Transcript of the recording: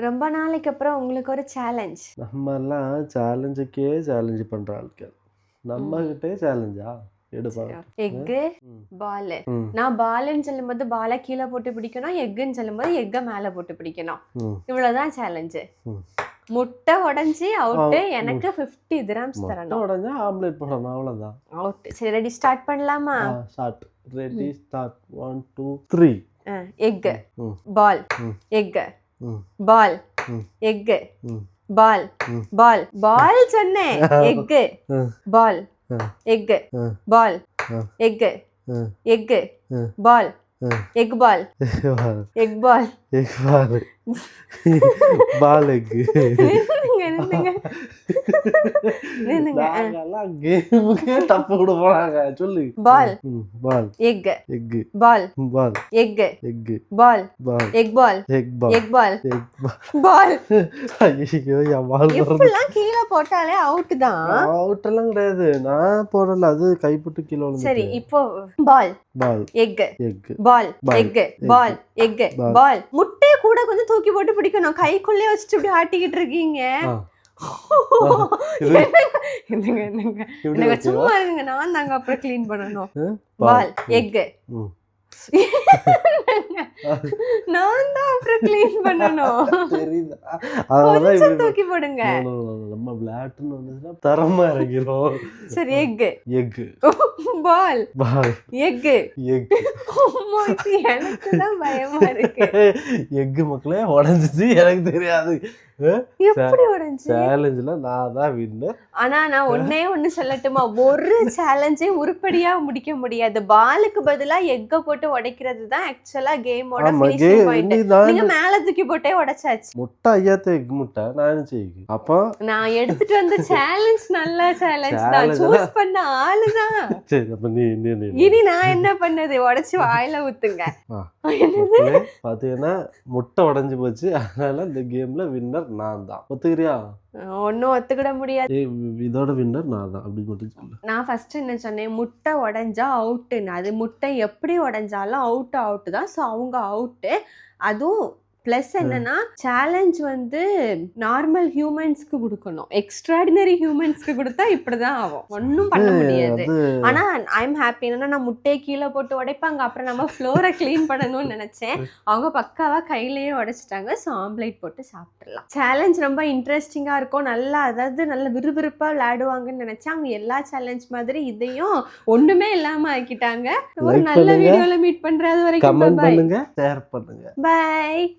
ரொம்ப நாளைக்கு அப்புறம் உங்களுக்கு ஒரு சேலஞ்ச். நம்மலாம் சேலஞ்சுக்கே சேலஞ்சு பண்ற ஆட்கள். நம்மகிட்டே சேலஞ்சா? எடுப்பா. எக்கு, பால். நான் பால்ன்னு சொல்லும்போது பாலை கீழே போட்டு பிடிக்கணும், எக்குன்னு சொல்லும்போது எக்கை மேலே போட்டு பிடிக்கணும். இவ்வளோதான் சேலஞ்சு. முட்டை உடஞ்சி அவுட்டு, எனக்கு 50 dirhams தரணும். உடஞ்சா ஆம்லெட் போடணும், அவ்வளோதான். அவுட். சரி, ரெடி ஸ்டார்ட் பண்ணலாமா? ஸ்டார்ட். Ready start. 1 2 3. எக்கு, பால், எக்கு, பால், எக்கு, பால், பால், பால் சொன்னேன். எக்கு, பால், எக்கு, பால், எக்கு, எக்கு, பால், எக் பால், எக் பால், எக் பால், பால் எக்கு. தப்பு கூட போறாங்க. சொல்லு. பால், பால், எக், எக், பால், பால், எக், எக், பால், பால், எக் பால், எக் பால், எக் பால், எக் பால். ஐயோ, என் பால் இப்பெல்லாம் கீழே போட்டாலே அவுட் தான். அவுட் எல்லாம் கிடையாது. நான் போடல, அது கைப்பட்டு கீழே விழுந்து. சரி, இப்போ பால், பால், எக், எக், பால், எக், பால், எக், பால். முட்டையை கூட கொஞ்சம் தூக்கி போட்டு பிடிக்கணும். கைக்குள்ளே வச்சுட்டு இப்படி ஆட்டிக்கிட்டு இருக்கீங்க. என்னங்க சும்மா இருங்க, நான் தாங்க அப்புறம் கிளீன் பண்ணணும். பால், எக், நான் தான் அப்புறம் கிளீன் பண்ணணும். கொஞ்சம் தூக்கி போடுங்க. நம்ம விளையாட்டுன்னு வந்துச்சுன்னா தரமா இறங்கிரும். சரி, எக், எக், பால், பால், எக், எக். எனக்கு தான் பயமா இருக்கு. எக் மக்களே உடஞ்சிச்சு, எனக்கு தெரியாது. எப்படி உடைஞ்சு? சேலஞ்சுல நான் தான் வின்னர். ஆனா நான் ஒண்ணு சொல்லட்டுமா, ஒரு சேலஞ்சையும் உருப்படியா முடிக்க முடியாது. பாலுக்கு பதிலா எக்க போட்டு உடைக்கிறது தான் ஆக்சுவலா கேமோட ஃபினிஷிங் பாயிண்ட். நீங்க மேல தூக்கி போட்டே உடைச்சாச்சு. முட்டை ஐயாத்த எக் முட்டை நான் செய்யுங்க. அப்போ நான் எடுத்துட்டு வந்த சேலஞ்ச் நல்ல சேலஞ்ச் தான். சூஸ் பண்ண ஆளுதான். சரி, அப்ப நீ இனி நான் என்ன பண்ணது? உடைச்சு வாயில ஊத்துங்க. பாத்தீங்கன்னா முட்டை உடைஞ்சு போச்சு, அதனால இந்த கேம்ல வின்னர் நான் தான். ஒத்துக்கிறியா? ஒன்னும் ஒத்துக்கிட முடியாது. இதோட வின்னர் நான் தான், அப்படி மட்டும் சொல்லு. நான் ஃபர்ஸ்ட் என்ன சொன்னேன், முட்டை உடைஞ்சா அவுட்டுன்னு. அது முட்டை எப்படி உடைஞ்சாலும் அவுட் தான். ஸோ அவங்க அவுட்டு. அதுவும் ப்ளஸ் என்னன்னா, சேலஞ்ச் வந்து நார்மல் ஹியூமன்ஸ்க்கு கொடுக்கணும். எக்ஸ்ட்ராடினரி ஹியூமன்ஸ்க்கு கொடுத்தா இப்படிதான் ஆகும். ஒன்றும் பண்ண முடியாது. ஆனா ஐ எம் ஹாப்பி. என்னன்னா, நான் முட்டையை கீழே போட்டு உடைப்பாங்க, அப்புறம் நம்ம ஃப்ளோரை கிளீன் பண்ணணும்னு நினைச்சேன். அவங்க பக்காவா கையிலேயே உடைச்சிட்டாங்க. ஸோ ஆம்லேட் போட்டு சாப்பிட்றலாம். சேலஞ்ச் ரொம்ப இன்ட்ரெஸ்டிங்கா இருக்கும். நல்லா, அதாவது நல்ல விறுவிறுப்பா விளையாடுவாங்கன்னு நினைச்சேன். அவங்க எல்லா சேலஞ்ச் மாதிரி இதையும் ஒண்ணுமே இல்லாம ஆக்கிட்டாங்க. ஒரு நல்ல வீடியோல மீட் பண்றது வரைக்கும் கமெண்ட் பண்ணுங்க, ஷேர் பண்ணுங்க. பை.